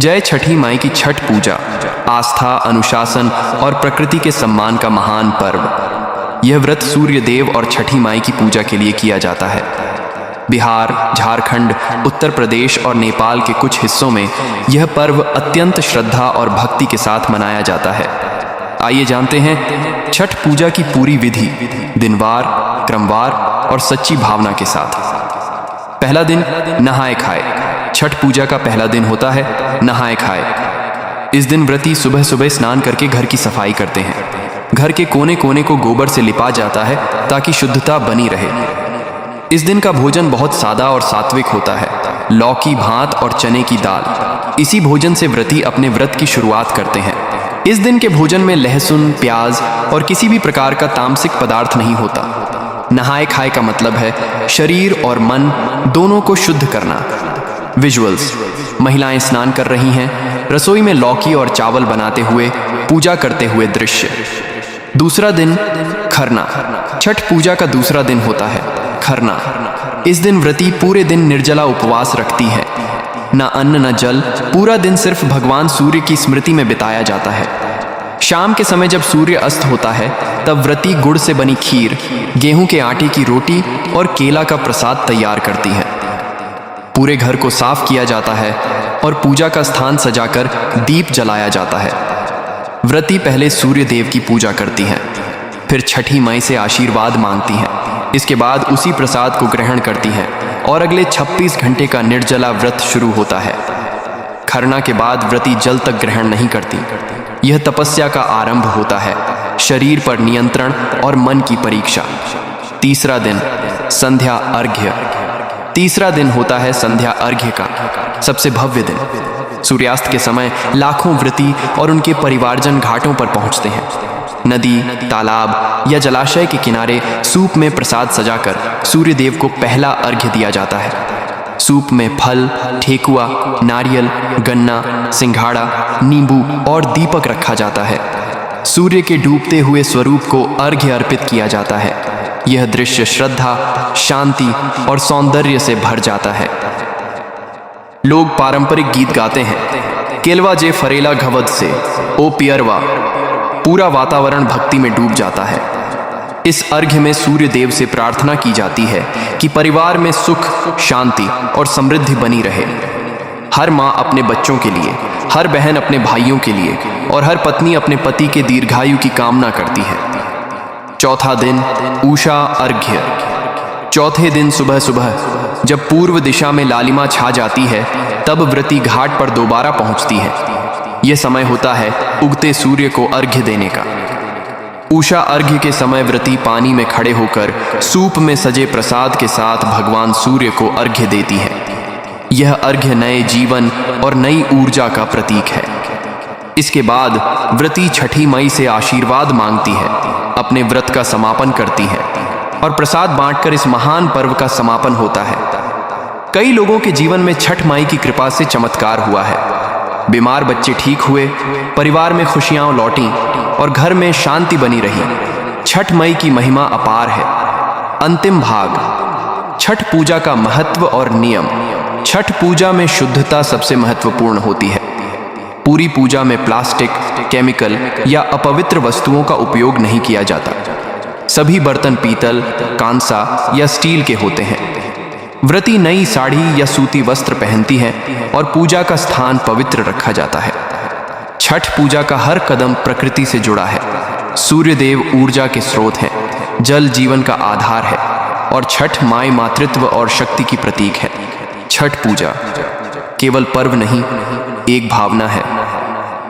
जय छठी माई की छठ पूजा आस्था, अनुशासन और प्रकृति के सम्मान का महान पर्व। यह व्रत सूर्य देव और छठी माई की पूजा के लिए किया जाता है। बिहार, झारखंड, उत्तर प्रदेश और नेपाल के कुछ हिस्सों में यह पर्व अत्यंत श्रद्धा और भक्ति के साथ मनाया जाता है। आइए जानते हैं छठ पूजा की पूरी विधि, दिनवार, क्रमवार और सच्ची भावना के साथ। पहला दिन नहाए खाए। छठ पूजा का पहला दिन होता है नहाए खाए। इस दिन व्रती सुबह सुबह स्नान करके घर की सफाई करते हैं। घर के कोने कोने को गोबर से लिपा जाता है ताकि शुद्धता बनी रहे। इस दिन का भोजन बहुत सादा और सात्विक होता है। लौकी, भात और चने की दाल। इसी भोजन से व्रती अपने व्रत की शुरुआत करते हैं। इस दिन के भोजन में लहसुन, प्याज और किसी भी प्रकार का तामसिक पदार्थ नहीं होता। नहाए खाए का मतलब है शरीर और मन दोनों को शुद्ध करना। विजुअल्स: महिलाएं स्नान कर रही हैं, रसोई में लौकी और चावल बनाते हुए पूजा करते हुए दृश्य। दूसरा दिन खरना। छठ पूजा का दूसरा दिन होता है खरना। इस दिन व्रती पूरे दिन निर्जला उपवास रखती है। न अन्न न जल, पूरा दिन सिर्फ भगवान सूर्य की स्मृति में बिताया जाता है। शाम के समय जब सूर्य अस्त होता है तब व्रती गुड़ से बनी खीर, गेहूं के आटे की रोटी और केला का प्रसाद तैयार करती है। पूरे घर को साफ किया जाता है और पूजा का स्थान सजाकर दीप जलाया जाता है। व्रती पहले सूर्य देव की पूजा करती हैं, फिर छठी माई से आशीर्वाद मांगती हैं। इसके बाद उसी प्रसाद को ग्रहण करती हैं और अगले 26 घंटे का निर्जला व्रत शुरू होता है। खरना के बाद व्रती जल तक ग्रहण नहीं करती। यह तपस्या का आरंभ होता है, शरीर पर नियंत्रण और मन की परीक्षा। तीसरा दिन संध्या अर्घ्य। तीसरा दिन होता है संध्या अर्घ्य का सबसे भव्य दिन। सूर्यास्त के समय लाखों व्रती और उनके परिवारजन घाटों पर पहुंचते हैं। नदी, तालाब या जलाशय के किनारे सूप में प्रसाद सजाकर सूर्य देव को पहला अर्घ्य दिया जाता है। सूप में फल, ठेकुआ, नारियल, गन्ना, सिंघाड़ा, नींबू और दीपक रखा जाता है। सूर्य के डूबते हुए स्वरूप को अर्घ्य अर्पित किया जाता है। यह दृश्य श्रद्धा, शांति और सौंदर्य से भर जाता है। लोग पारंपरिक गीत गाते हैं। केलवा जे फरेला घवद से, ओ पियरवा। पूरा वातावरण भक्ति में डूब जाता है। इस अर्घ्य में सूर्य देव से प्रार्थना की जाती है कि परिवार में सुख, शांति और समृद्धि बनी रहे। हर माँ अपने बच्चों के लिए, हर बहन अपने भाइयों के लिए और हर पत्नी अपने पति के दीर्घायु की कामना करती है। चौथा दिन उषा अर्घ्य। चौथे दिन सुबह सुबह जब पूर्व दिशा में लालिमा छा जाती है तब व्रती घाट पर दोबारा पहुंचती है। यह समय होता है उगते सूर्य को अर्घ्य देने का। उषा अर्घ्य के समय व्रती पानी में खड़े होकर सूप में सजे प्रसाद के साथ भगवान सूर्य को अर्घ्य देती है। यह अर्घ्य नए जीवन और नई ऊर्जा का प्रतीक है। इसके बाद व्रती छठी माई से आशीर्वाद मांगती है, अपने व्रत का समापन करती है और प्रसाद बांटकर इस महान पर्व का समापन होता है। कई लोगों के जीवन में छठ माई की कृपा से चमत्कार हुआ है। बीमार बच्चे ठीक हुए, परिवार में खुशियां लौटी और घर में शांति बनी रही। छठ माई की महिमा अपार है। अंतिम भाग, छठ पूजा का महत्व और नियम। छठ पूजा में शुद्धता सबसे महत्वपूर्ण होती है। पूरी पूजा में प्लास्टिक, केमिकल या अपवित्र वस्तुओं का उपयोग नहीं किया जाता। सभी बर्तन पीतल, कांसा या स्टील के होते हैं। व्रती नई साड़ी या सूती वस्त्र पहनती है और पूजा का स्थान पवित्र रखा जाता है। छठ पूजा का हर कदम प्रकृति से जुड़ा है। सूर्य देव ऊर्जा के स्रोत हैं, जल जीवन का आधार है और छठ माई मातृत्व और शक्ति की प्रतीक है। छठ पूजा केवल पर्व नहीं, एक भावना है,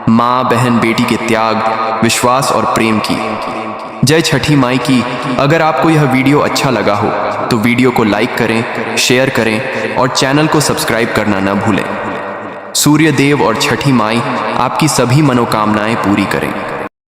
माँ, बहन, बेटी के त्याग, विश्वास और प्रेम की। जय छठी माई की। अगर आपको यह वीडियो अच्छा लगा हो तो वीडियो को लाइक करें, शेयर करें और चैनल को सब्सक्राइब करना न भूलें। सूर्य देव और छठी माई आपकी सभी मनोकामनाएं पूरी करें।